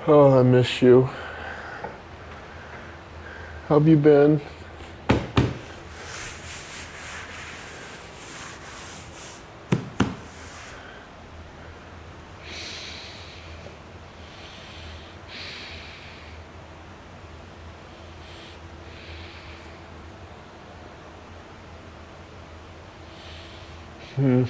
Oh, I miss you. How have you been? Hmm.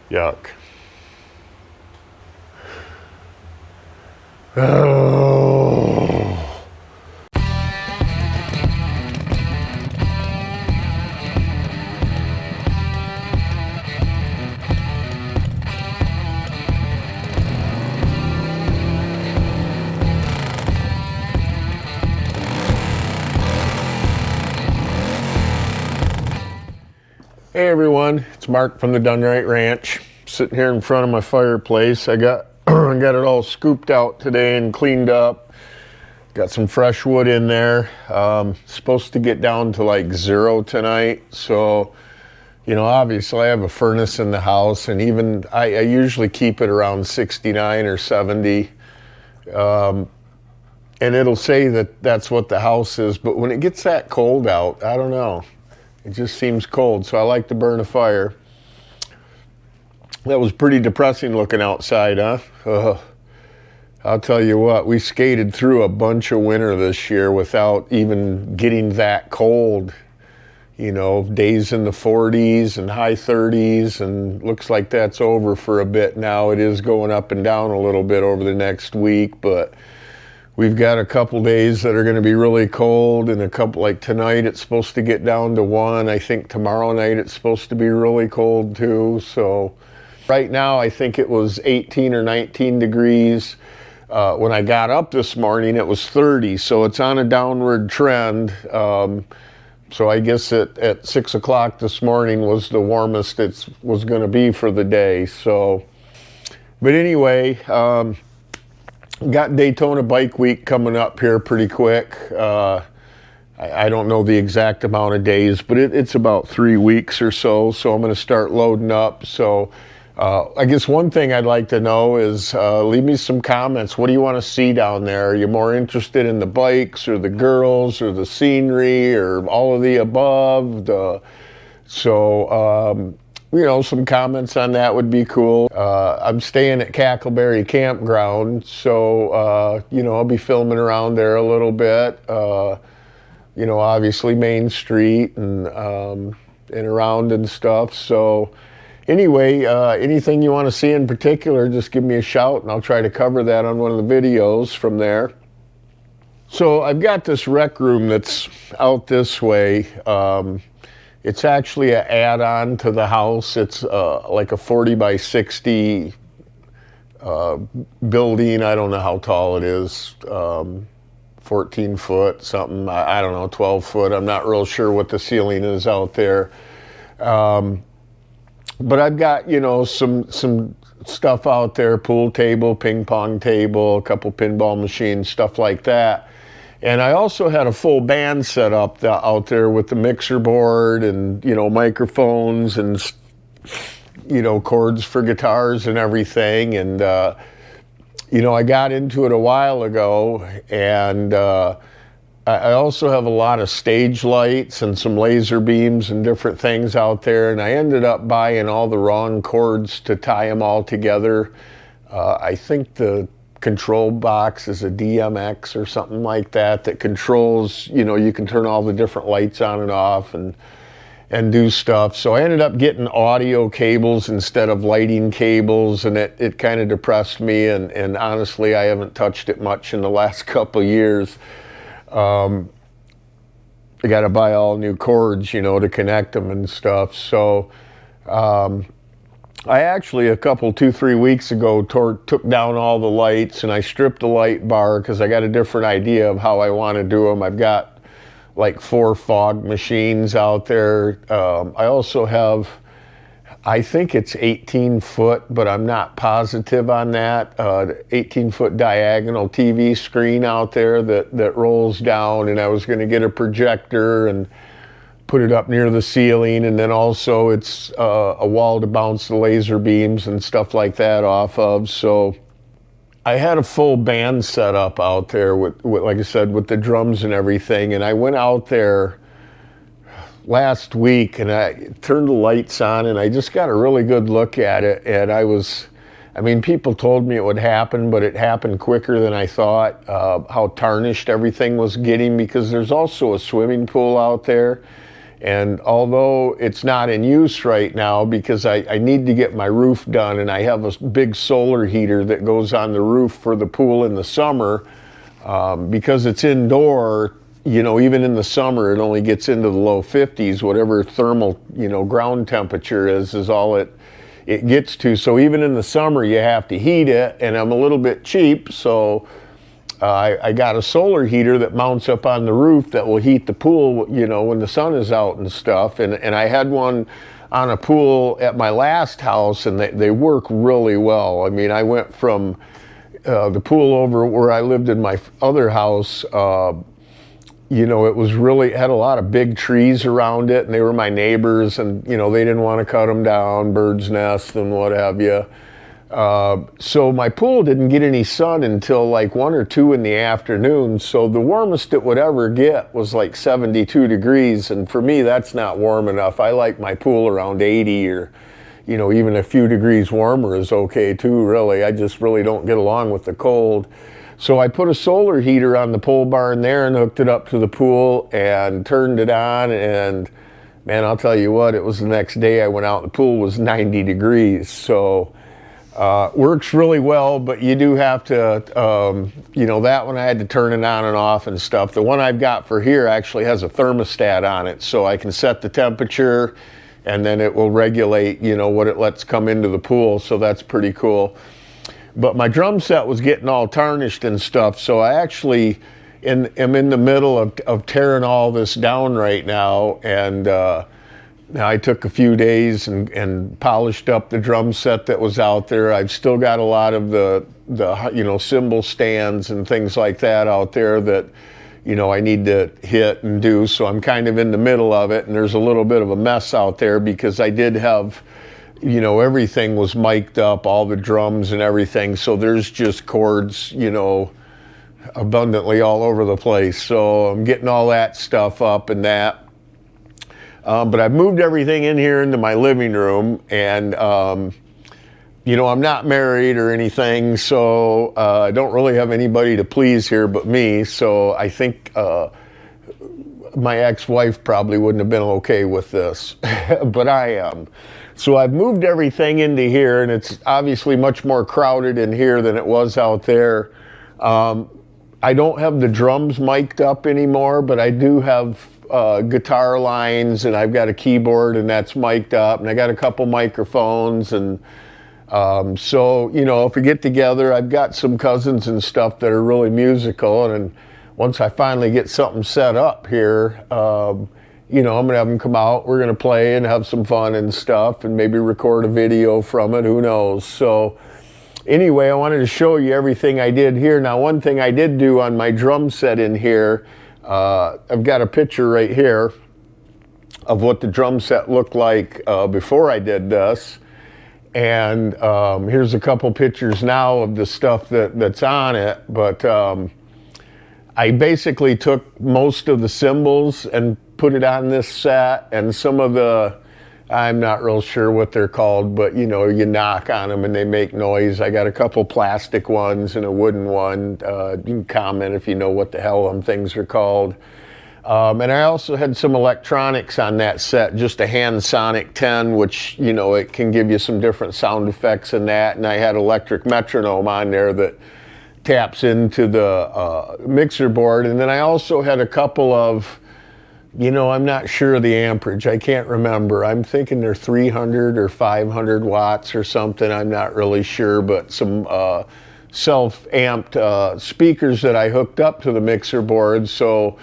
Yuck. Oh. Hey everyone, it's Mark from the Done Right Ranch. Sitting here in front of my fireplace. I got got it all scooped out today and cleaned up. Got some fresh wood in there. Supposed to get down to like 0 tonight. So, you know, obviously I have a furnace in the house, and even I usually keep it around 69 or 70. And it'll say that that's what the house is, but when it gets that cold out, I don't know. It just seems cold, so I like to burn a fire. That was pretty depressing looking outside, huh? I'll tell you what, we skated through a bunch of winter this year without even getting that cold. You know, days in the 40s and high 30s, and looks like that's over for a bit now. It is going up and down a little bit over the next week, but we've got a couple days that are going to be really cold, and a couple, like tonight, it's supposed to get down to 1. I think tomorrow night it's supposed to be really cold too. So right now I think it was 18 or 19 degrees. When I got up this morning, it was 30. So it's on a downward trend. So I guess at 6 o'clock this morning was the warmest it was going to be for the day. So, but anyway, got Daytona Bike Week coming up here pretty quick. I don't know the exact amount of days, but it's about 3 weeks or so. So I'm going to start loading up. So I guess one thing I'd like to know is leave me some comments. What do you want to see down there? Are you more interested in the bikes or the girls or the scenery or all of the above? You know, some comments on that would be cool. I'm staying at Cackleberry Campground, so, you know, I'll be filming around there a little bit. You know, obviously Main Street and around and stuff. So anyway, anything you want to see in particular, just give me a shout and I'll try to cover that on one of the videos from there. So I've got this rec room that's out this way. It's actually an add-on to the house. It's like a 40 by 60 building. I don't know how tall it is, 14 foot, something. I don't know, 12 foot. I'm not real sure what the ceiling is out there. But I've got, you know, some stuff out there, pool table, ping pong table, a couple pinball machines, stuff like that. And I also had a full band set up out there with the mixer board and, you know, microphones and, you know, cords for guitars and everything. And, you know, I got into it a while ago, and I also have a lot of stage lights and some laser beams and different things out there. And I ended up buying all the wrong cords to tie them all together. I think the control box is a DMX or something like that controls, you know, you can turn all the different lights on and off, and and do stuff. So I ended up getting audio cables instead of lighting cables, and it kind of depressed me, and honestly, I haven't touched it much in the last couple of years. I got to buy all new cords, you know, to connect them and stuff. So I actually, a couple, 2-3 weeks ago, took down all the lights, and I stripped the light bar because I got a different idea of how I want to do them. I've got like 4 fog machines out there. I also have, I think it's 18 foot, but I'm not positive on that. 18 foot diagonal TV screen out there that rolls down, and I was going to get a projector and put it up near the ceiling, and then also it's a wall to bounce the laser beams and stuff like that off of. So I had a full band set up out there with, like I said, with the drums and everything, and I went out there last week and I turned the lights on and I just got a really good look at it, and I mean, people told me it would happen, but it happened quicker than I thought, how tarnished everything was getting, because there's also a swimming pool out there. And although it's not in use right now because I need to get my roof done, and I have a big solar heater that goes on the roof for the pool in the summer, because it's indoor, you know, even in the summer it only gets into the low 50s, whatever thermal, you know, ground temperature is all it gets to. So even in the summer you have to heat it, and I'm a little bit cheap, so I got a solar heater that mounts up on the roof that will heat the pool, you know, when the sun is out and stuff. And I had one on a pool at my last house, and they work really well. I mean, I went from the pool over where I lived in my other house, you know, it had a lot of big trees around it, and they were my neighbors, and, you know, they didn't want to cut them down, bird's nest and what have you. So my pool didn't get any sun until like 1 or 2 in the afternoon. So the warmest it would ever get was like 72 degrees. And for me, that's not warm enough. I like my pool around 80, or, you know, even a few degrees warmer is okay too, really. I just really don't get along with the cold. So I put a solar heater on the pole barn there and hooked it up to the pool and turned it on, and man, I'll tell you what, it was the next day I went out, the pool was 90 degrees. So works really well, but you do have to, you know, that one I had to turn it on and off and stuff. The one I've got for here actually has a thermostat on it, so I can set the temperature, and then it will regulate, you know, what it lets come into the pool, so that's pretty cool. But my drum set was getting all tarnished and stuff, so I actually am in the middle of tearing all this down right now, and I took a few days and polished up the drum set that was out there. I've still got a lot of the you know, cymbal stands and things like that out there that, you know, I need to hit and do. So I'm kind of in the middle of it, and there's a little bit of a mess out there because I did have, you know, everything was mic'd up, all the drums and everything. So there's just cords, you know, abundantly all over the place. So I'm getting all that stuff up and that. But I've moved everything in here into my living room, and, you know, I'm not married or anything, so I don't really have anybody to please here but me. So I think my ex-wife probably wouldn't have been okay with this, but I am. So I've moved everything into here, and it's obviously much more crowded in here than it was out there. I don't have the drums mic'd up anymore, but I do have guitar lines, and I've got a keyboard, and that's mic'd up, and I got a couple microphones, and so, you know, if we get together, I've got some cousins and stuff that are really musical, and once I finally get something set up here, you know, I'm gonna have them come out, we're gonna play and have some fun and stuff, and maybe record a video from it, who knows. So anyway, I wanted to show you everything I did here. Now, one thing I did do on my drum set in here, I've got a picture right here of what the drum set looked like before I did this. And here's a couple pictures now of the stuff that's on it. But I basically took most of the cymbals and put it on this set, and some of the, I'm not real sure what they're called, but you know, you knock on them and they make noise. I got a couple plastic ones and a wooden one. You can comment if you know what the hell them things are called. And I also had some electronics on that set, just a hand Sonic 10, which, you know, it can give you some different sound effects in that. And I had electric metronome on there that taps into the mixer board. And then I also had a couple of, you know, I'm not sure of the amperage. I can't remember. I'm thinking they're 300 or 500 watts or something. I'm not really sure, but some self-amped speakers that I hooked up to the mixer board. So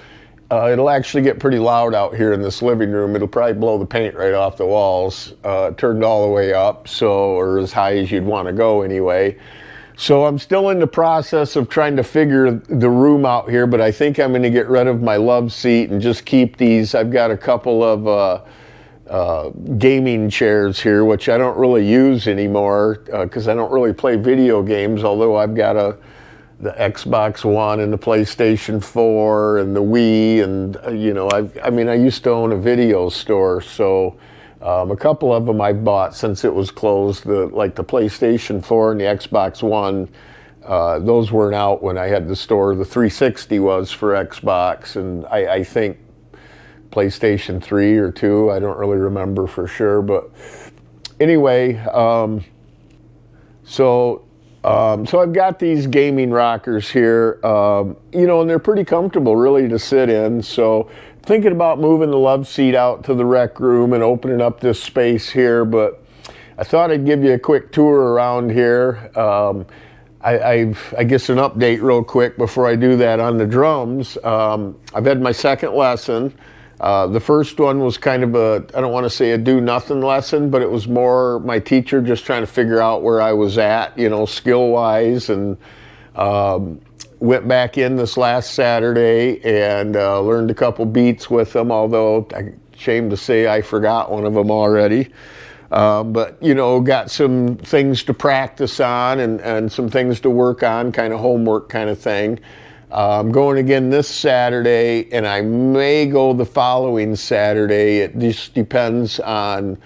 it'll actually get pretty loud out here in this living room. It'll probably blow the paint right off the walls. Turned all the way up, so, or as high as you'd want to go anyway. So I'm still in the process of trying to figure the room out here, but I think I'm going to get rid of my love seat and just keep these. I've got a couple of gaming chairs here, which I don't really use anymore because I don't really play video games, although I've got the Xbox One and the PlayStation 4 and the Wii, and you know, I mean, I used to own a video store, so a couple of them I've bought since it was closed. Like the PlayStation 4 and the Xbox One, those weren't out when I had the store. The 360 was for Xbox, and I think PlayStation 3 or 2, I don't really remember for sure, but anyway, so I've got these gaming rockers here, you know, and they're pretty comfortable really to sit in. So thinking about moving the love seat out to the rec room and opening up this space here, but I thought I'd give you a quick tour around here. I guess an update real quick before I do that on the drums. I've had my second lesson. The first one was kind of I don't want to say a do-nothing lesson, but it was more my teacher just trying to figure out where I was at, you know, skill-wise, and went back in this last Saturday and learned a couple beats with them, although I'm ashamed to say I forgot one of them already. But, you know, got some things to practice on and some things to work on, kind of homework kind of thing. I'm going again this Saturday, and I may go the following Saturday. It just depends on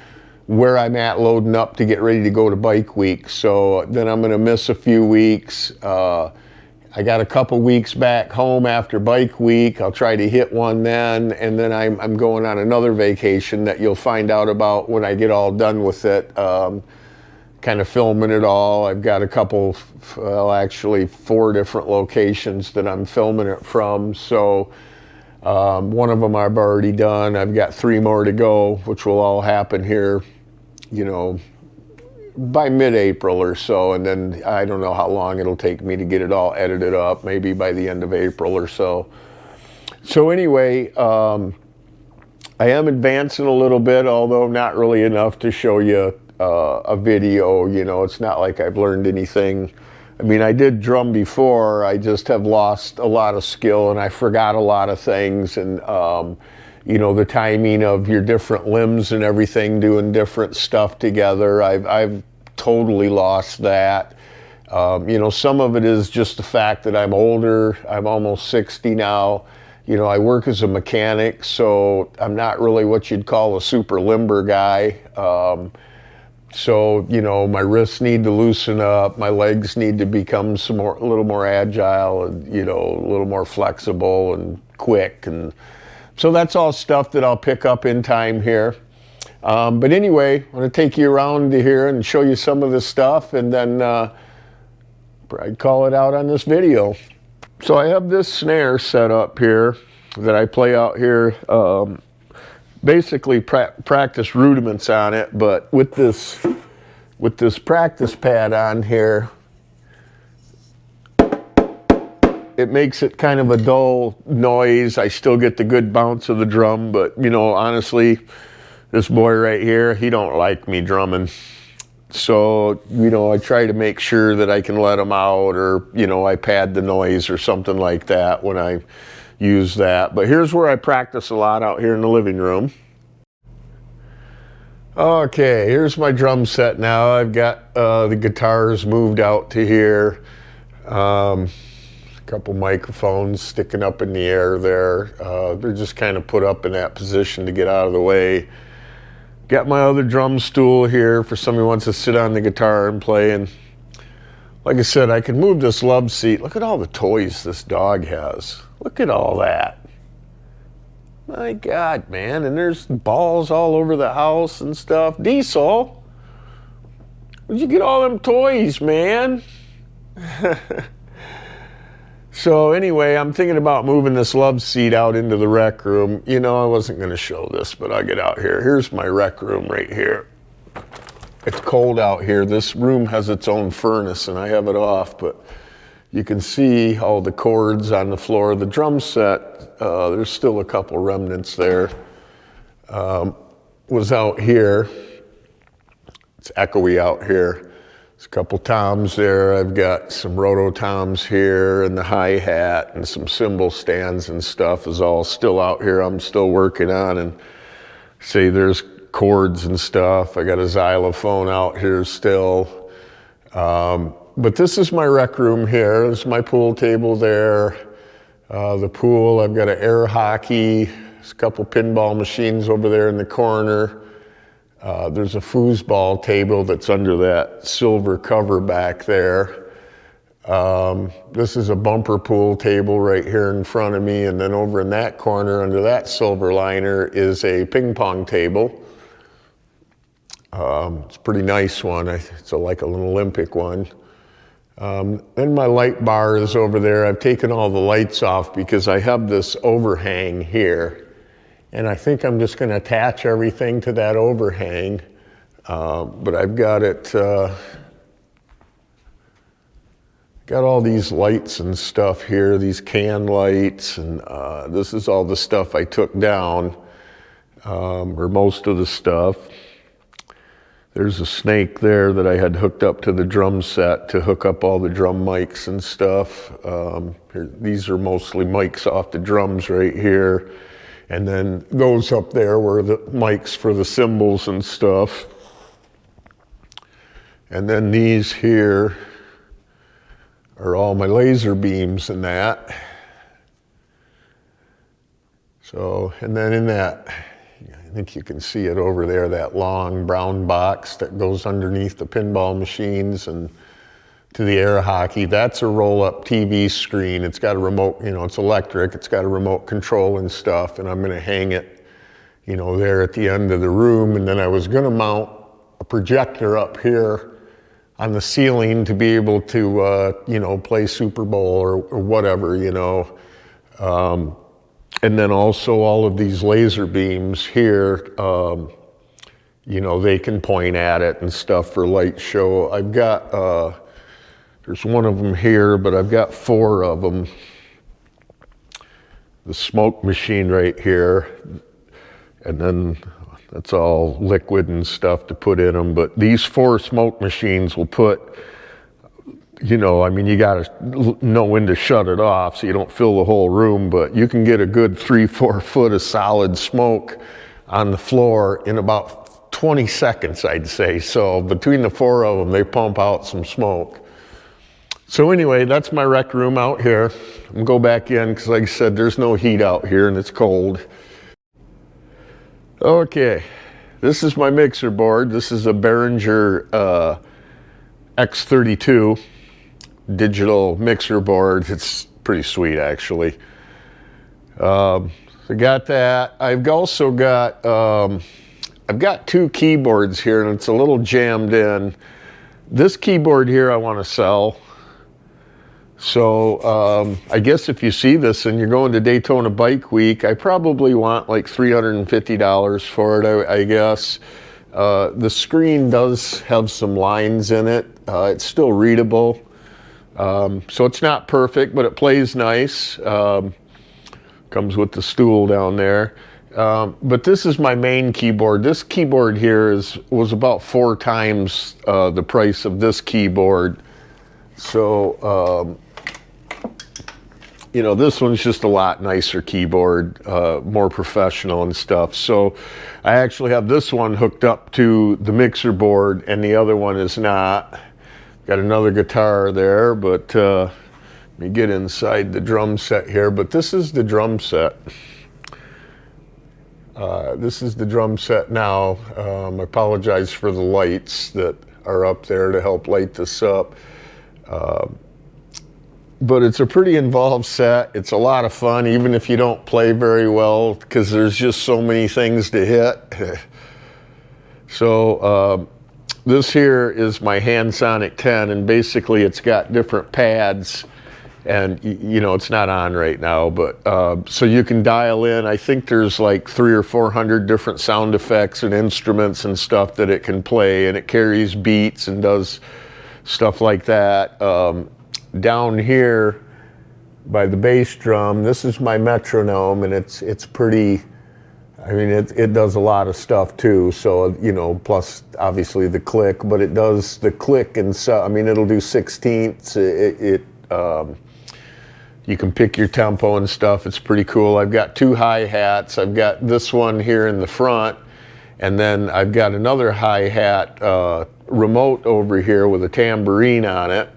where I'm at loading up to get ready to go to bike week. So then I'm going to miss a few weeks. I got a couple weeks back home after bike week. I'll try to hit one then, and then I'm going on another vacation that you'll find out about when I get all done with it. Kind of filming it all. I've got a couple, well, actually 4 different locations that I'm filming it from. So one of them I've already done. I've got 3 more to go, which will all happen here, you know, by mid-April or so. And then I don't know how long it'll take me to get it all edited up, maybe by the end of April or so. So anyway, I am advancing a little bit, although not really enough to show you a video. You know, it's not like I've learned anything. I mean, I did drum before. I just have lost a lot of skill, and I forgot a lot of things, and you know, the timing of your different limbs and everything, doing different stuff together. I've totally lost that. You know, some of it is just the fact that I'm older. I'm almost 60 now. You know, I work as a mechanic, so I'm not really what you'd call a super limber guy. So, you know, my wrists need to loosen up, my legs need to become a little more agile, and, you know, a little more flexible and quick. And so that's all stuff that I'll pick up in time here. But anyway, I'm going to take you around to here and show you some of this stuff, and then I'd call it out on this video. So I have this snare set up here that I play out here. Basically practice rudiments on it, but with this practice pad on here, it makes it kind of a dull noise. I still get the good bounce of the drum, but you know, honestly, this boy right here, he don't like me drumming. So, you know, I try to make sure that I can let him out, or, you know, I pad the noise or something like that when I use that. But here's where I practice a lot, out here in the living room. Okay, here's my drum set now. I've got the guitars moved out to here. A couple microphones sticking up in the air there. They're just kind of put up in that position to get out of the way. Got my other drum stool here for somebody who wants to sit on the guitar and play. And like I said, I can move this love seat. Look at all the toys this dog has. Look at all that. My God, man. And there's balls all over the house and stuff. Diesel, where'd you get all them toys, man? So anyway, I'm thinking about moving this love seat out into the rec room. You know, I wasn't going to show this, but I'll get out here. Here's my rec room right here. It's cold out here. This room has its own furnace, and I have it off, but you can see all the cords on the floor. The drum set, there's still a couple remnants there, was out here. It's echoey out here. There's a couple toms there. I've got some roto toms here, and the hi-hat and some cymbal stands and stuff is all still out here. I'm still working on, and see, there's chords and stuff. I got a xylophone out here still. But this is my rec room here. There's my pool table there. The pool, I've got an air hockey. There's a couple pinball machines over there in the corner. There's a foosball table that's under that silver cover back there. This is a bumper pool table right here in front of me, and then over in that corner under that silver liner is a ping pong table. It's a pretty nice one. It's like an Olympic one. Then my light bar is over there. I've taken all the lights off because I have this overhang here. And I think I'm just going to attach everything to that overhang. But I've got it, got all these lights and stuff here, these can lights, and this is all the stuff I took down, or most of the stuff. There's a snake there that I had hooked up to the drum set to hook up all the drum mics and stuff. These are mostly mics off the drums right here. And then those up there were the mics for the cymbals and stuff. And then these here are all my laser beams and that. So, and then in that, I think you can see it over there, that long brown box that goes underneath the pinball machines and to the air hockey. That's a roll-up TV screen. It's got a remote, you know, it's electric. It's got a remote control and stuff, and I'm going to hang it, you know, there at the end of the room. And then I was going to mount a projector up here on the ceiling to be able to, you know, play Super Bowl or whatever, you know. And then also all of these laser beams here, you know, they can point at it and stuff for light show. I've got, there's one of them here, but I've got 4 of them. The smoke machine right here, and then that's all liquid and stuff to put in them. But these 4 smoke machines will put, you know, I mean, you gotta know when to shut it off so you don't fill the whole room, but you can get a good 3-4 foot of solid smoke on the floor in about 20 seconds, I'd say. So between the 4 of them, they pump out some smoke. So anyway, that's my rec room out here. I'm gonna go back in because, like I said, there's no heat out here and it's cold. Okay, this is my mixer board. This is a Behringer X32 digital mixer board. It's pretty sweet, actually. So I got that. I've also got, I've got 2 keyboards here, and it's a little jammed in. This keyboard here I want to sell. So I guess if you see this and you're going to Daytona Bike Week, I probably want like $350 for it, I guess. The screen does have some lines in it. It's still readable. So it's not perfect, but it plays nice. Comes with the stool down there. But this is my main keyboard. This keyboard here was about 4 times the price of this keyboard. So, you know, this one's just a lot nicer keyboard, more professional and stuff. So I actually have this one hooked up to the mixer board and the other one is not. Got another guitar there, but let me get inside the drum set here. But this is the drum set. This is the drum set now. I apologize for the lights that are up there to help light this up. but it's a pretty involved set. It's a lot of fun, even if you don't play very well, because there's just so many things to hit. So this here is my Hand Sonic 10, and basically it's got different pads, and you know, it's not on right now, but so you can dial in. I think there's like 300 or 400 different sound effects and instruments and stuff that it can play, and it carries beats and does stuff like that. Down here by the bass drum, this is my metronome, and it's pretty, I mean, it does a lot of stuff too. So, you know, plus obviously the click, but it does the click, and so, I mean, it'll do sixteenths. You can pick your tempo and stuff. It's pretty cool. I've got 2 hi-hats. I've got this one here in the front, and then I've got another hi-hat remote over here with a tambourine on it,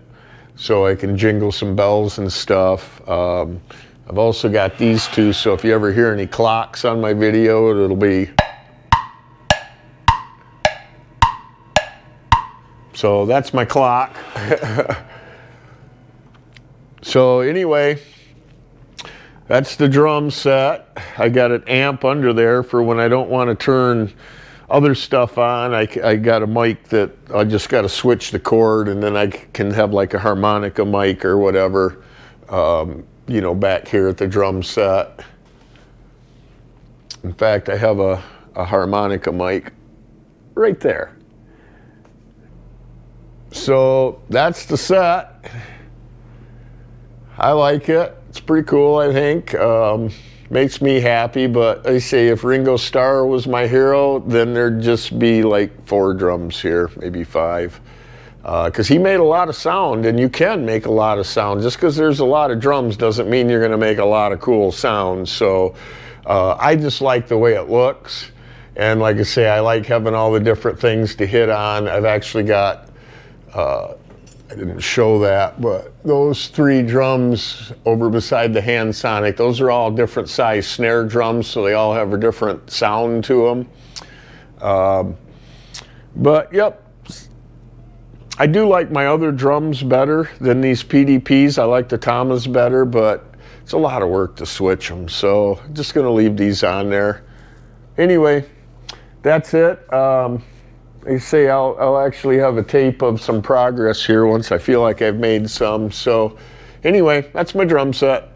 so I can jingle some bells and stuff. I've also got these 2, so if you ever hear any clocks on my video, it'll be. So that's my clock. So anyway, that's the drum set. I got an amp under there for when I don't want to turn other stuff on. I got a mic that I just got to switch the cord, and then I can have like a harmonica mic or whatever, you know, back here at the drum set. In fact, I have a harmonica mic right there. So that's the set. I like it. It's pretty cool, I think. Makes me happy, but I say if Ringo Starr was my hero, then there'd just be like 4 drums here, maybe 5. Because he made a lot of sound, and you can make a lot of sound. Just because there's a lot of drums doesn't mean you're going to make a lot of cool sounds. So I just like the way it looks. And like I say, I like having all the different things to hit on. I've actually got, I didn't show that, but those 3 drums over beside the Hand Sonic, those are all different size snare drums, so they all have a different sound to them. But yep, I do like my other drums better than these PDPs. I like the Tamas better, but it's a lot of work to switch them, so I'm just going to leave these on there. Anyway, that's it. They say I'll actually have a tape of some progress here once I feel like I've made some. So anyway, that's my drum set.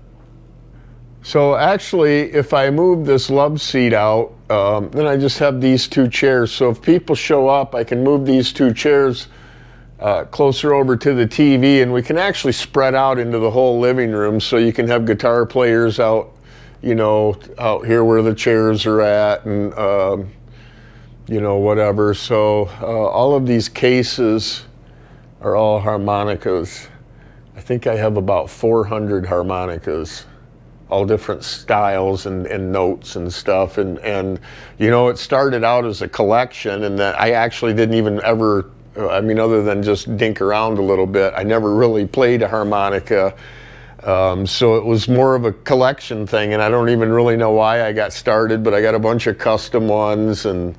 So actually, if I move this love seat out, then I just have these 2 chairs. So if people show up, I can move these 2 chairs closer over to the TV, and we can actually spread out into the whole living room, so you can have guitar players out, you know, out here where the chairs are at, and you know, whatever. So all of these cases are all harmonicas. I think I have about 400 harmonicas, all different styles and notes and stuff. And you know, it started out as a collection, and that I actually didn't even ever, I mean, other than just dink around a little bit, I never really played a harmonica. So it was more of a collection thing, and I don't even really know why I got started, but I got a bunch of custom ones. And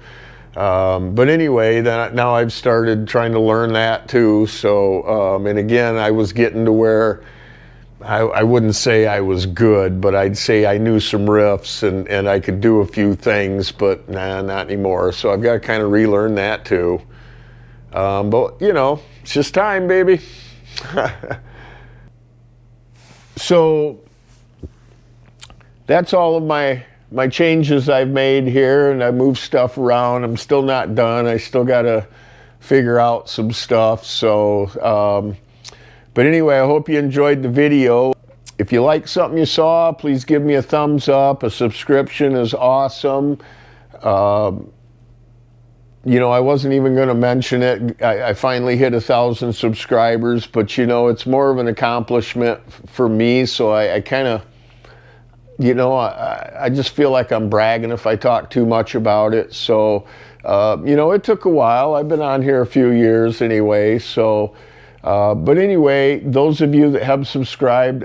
but anyway, then now I've started trying to learn that too. So, and again, I was getting to where I wouldn't say I was good, but I'd say I knew some riffs, and I could do a few things, but nah, not anymore. So I've got to kind of relearn that too. But you know, it's just time, baby. So that's all of my changes I've made here, and I moved stuff around. I'm still not done. I still got to figure out some stuff. So, but anyway, I hope you enjoyed the video. If you like something you saw, please give me a thumbs up. A subscription is awesome. You know, I wasn't even going to mention it. I finally hit 1,000 subscribers, but you know, it's more of an accomplishment for me. So I kind of, you know, I just feel like I'm bragging if I talk too much about it. So, you know, it took a while. I've been on here a few years anyway. So, but anyway, those of you that have subscribed,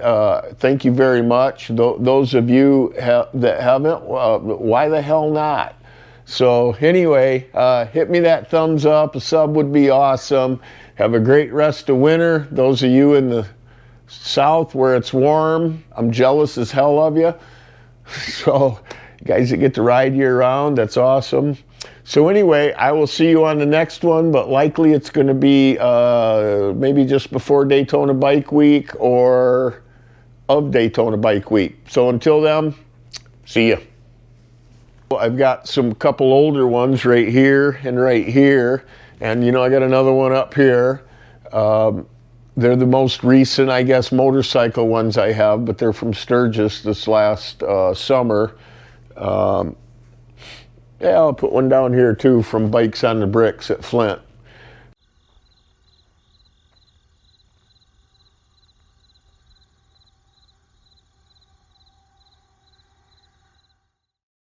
thank you very much. Those of you that haven't, why the hell not? So anyway, hit me that thumbs up. A sub would be awesome. Have a great rest of winter. Those of you in the south where it's warm. I'm jealous as hell of you. So you guys that get to ride year round, that's awesome. So anyway, I will see you on the next one, but likely it's going to be maybe just before Daytona Bike Week or of Daytona Bike Week. So until then, see ya. I've got some couple older ones right here and right here, and you know I got another one up here. They're the most recent, I guess, motorcycle ones I have, but they're from Sturgis this last summer. Yeah, I'll put one down here too from Bikes on the Bricks at Flint.